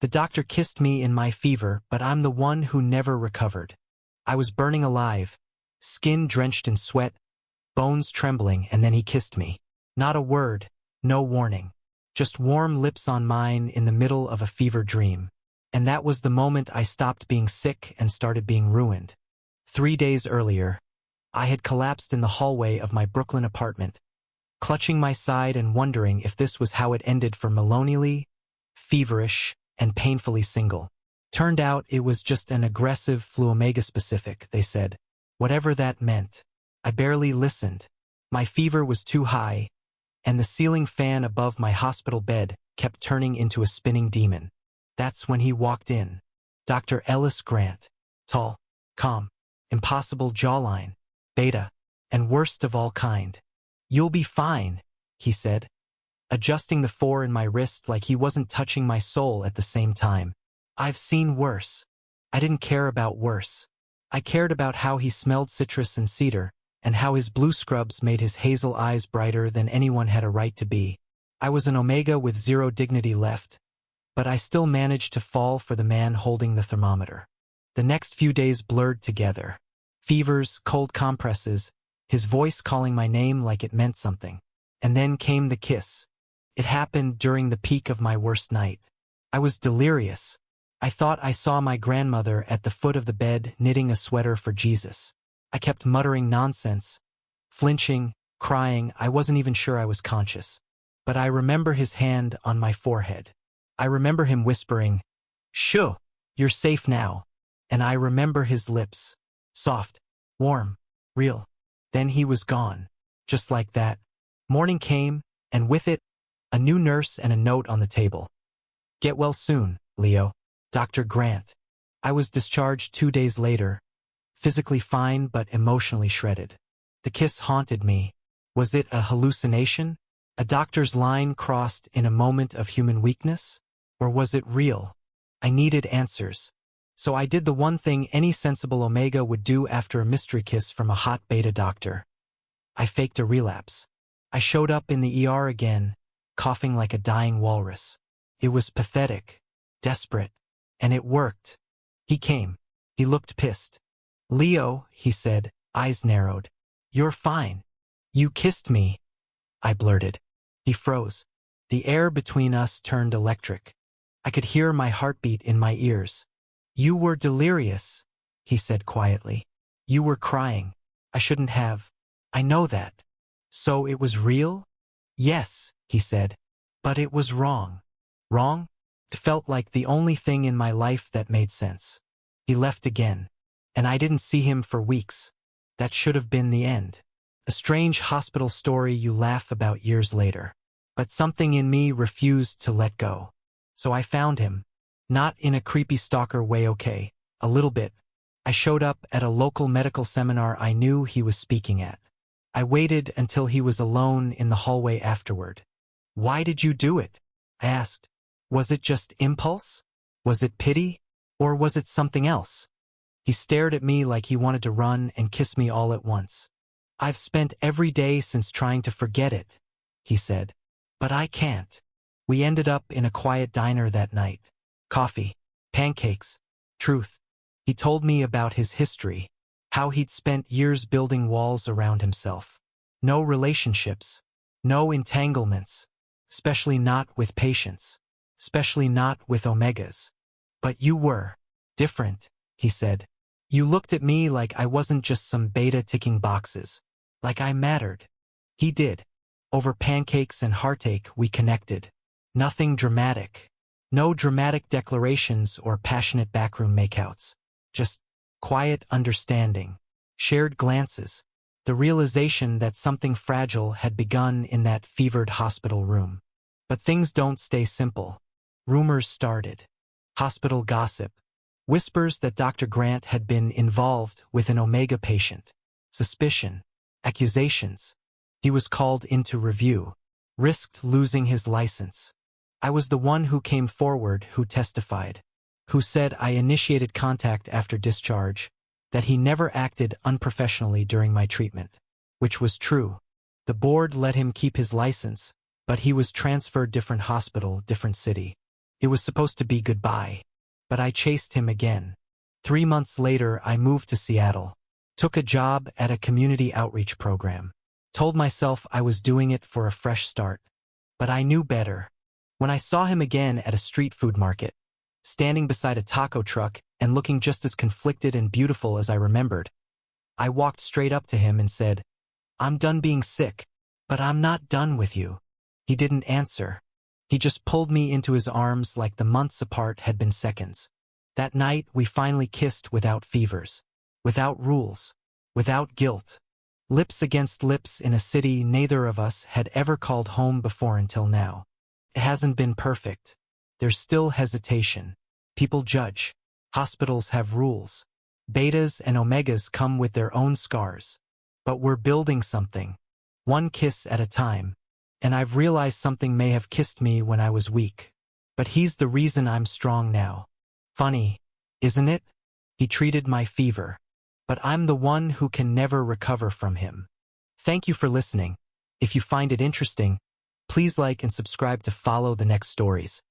The doctor kissed me in my fever, but I'm the one who never recovered. I was burning alive, skin drenched in sweat, bones trembling, and then he kissed me. Not a word, no warning. Just warm lips on mine in the middle of a fever dream. And that was the moment I stopped being sick and started being ruined. 3 days earlier, I had collapsed in the hallway of my Brooklyn apartment, clutching my side and wondering if this was how it ended for Melanie Lee, feverish and painfully single. Turned out it was just an aggressive flu omega specific, they said. Whatever that meant. I barely listened. My fever was too high, and the ceiling fan above my hospital bed kept turning into a spinning demon. That's when he walked in. Dr. Ellis Grant. Tall, calm, impossible jawline, beta, and worst of all kind. "You'll be fine," he said, adjusting the 4 in my wrist like he wasn't touching my soul at the same time. I've seen worse. I didn't care about worse. I cared about how he smelled citrus and cedar, and how his blue scrubs made his hazel eyes brighter than anyone had a right to be. I was an omega with zero dignity left, but I still managed to fall for the man holding the thermometer. The next few days blurred together. Fevers, cold compresses, his voice calling my name like it meant something. And then came the kiss. It happened during the peak of my worst night. I was delirious. I thought I saw my grandmother at the foot of the bed knitting a sweater for Jesus. I kept muttering nonsense, flinching, crying. I wasn't even sure I was conscious. But I remember his hand on my forehead. I remember him whispering, "Shoo, you're safe now." And I remember his lips, soft, warm, real. Then he was gone, just like that. Morning came, and with it, a new nurse and a note on the table. "Get well soon, Leo. Dr. Grant." I was discharged 2 days later, physically fine but emotionally shredded. The kiss haunted me. Was it a hallucination? A doctor's line crossed in a moment of human weakness? Or was it real? I needed answers. So I did the one thing any sensible omega would do after a mystery kiss from a hot beta doctor. I faked a relapse. I showed up in the ER again, coughing like a dying walrus. It was pathetic, desperate, and it worked. He came. He looked pissed. "Leo," he said, eyes narrowed. "You're fine. You kissed me," I blurted. He froze. The air between us turned electric. I could hear my heartbeat in my ears. "You were delirious," he said quietly. "You were crying. I shouldn't have. I know that." "So it was real?" "Yes," he said. "But it was wrong." "Wrong?" It felt like the only thing in my life that made sense. He left again, and I didn't see him for weeks. That should have been the end. A strange hospital story you laugh about years later. But something in me refused to let go. So I found him. Not in a creepy stalker way, okay, a little bit. I showed up at a local medical seminar I knew he was speaking at. I waited until he was alone in the hallway afterward. "Why did you do it?" I asked. Was it just impulse? Was it pity? Or was it something else? He stared at me like he wanted to run and kiss me all at once. "I've spent every day since trying to forget it," he said. "But I can't." We ended up in a quiet diner that night. Coffee, pancakes, truth. He told me about his history, how he'd spent years building walls around himself. No relationships, no entanglements, especially not with patients, especially not with omegas. "But you were different," he said. "You looked at me like I wasn't just some beta ticking boxes, like I mattered." He did. Over pancakes and heartache we connected. Nothing dramatic. No dramatic declarations or passionate backroom makeouts. Just quiet understanding. Shared glances. The realization that something fragile had begun in that fevered hospital room. But things don't stay simple. Rumors started. Hospital gossip. Whispers that Dr. Grant had been involved with an omega patient. Suspicion. Accusations. He was called into review. Risked losing his license. I was the one who came forward, who testified, who said I initiated contact after discharge, that he never acted unprofessionally during my treatment. Which was true. The board let him keep his license, but he was transferred different hospital, different city. It was supposed to be goodbye. But I chased him again. 3 months later, I moved to Seattle. Took a job at a community outreach program. Told myself I was doing it for a fresh start. But I knew better. When I saw him again at a street food market, standing beside a taco truck and looking just as conflicted and beautiful as I remembered, I walked straight up to him and said, "I'm done being sick, but I'm not done with you." He didn't answer. He just pulled me into his arms like the months apart had been seconds. That night, we finally kissed without fevers, without rules, without guilt. Lips against lips in a city neither of us had ever called home before until now. It hasn't been perfect. There's still hesitation. People judge. Hospitals have rules. Betas and omegas come with their own scars. But we're building something, one kiss at a time. And I've realized something may have kissed me when I was weak. But he's the reason I'm strong now. Funny, isn't it? He treated my fever. But I'm the one who can never recover from him. Thank you for listening. If you find it interesting, please like and subscribe to follow the next stories.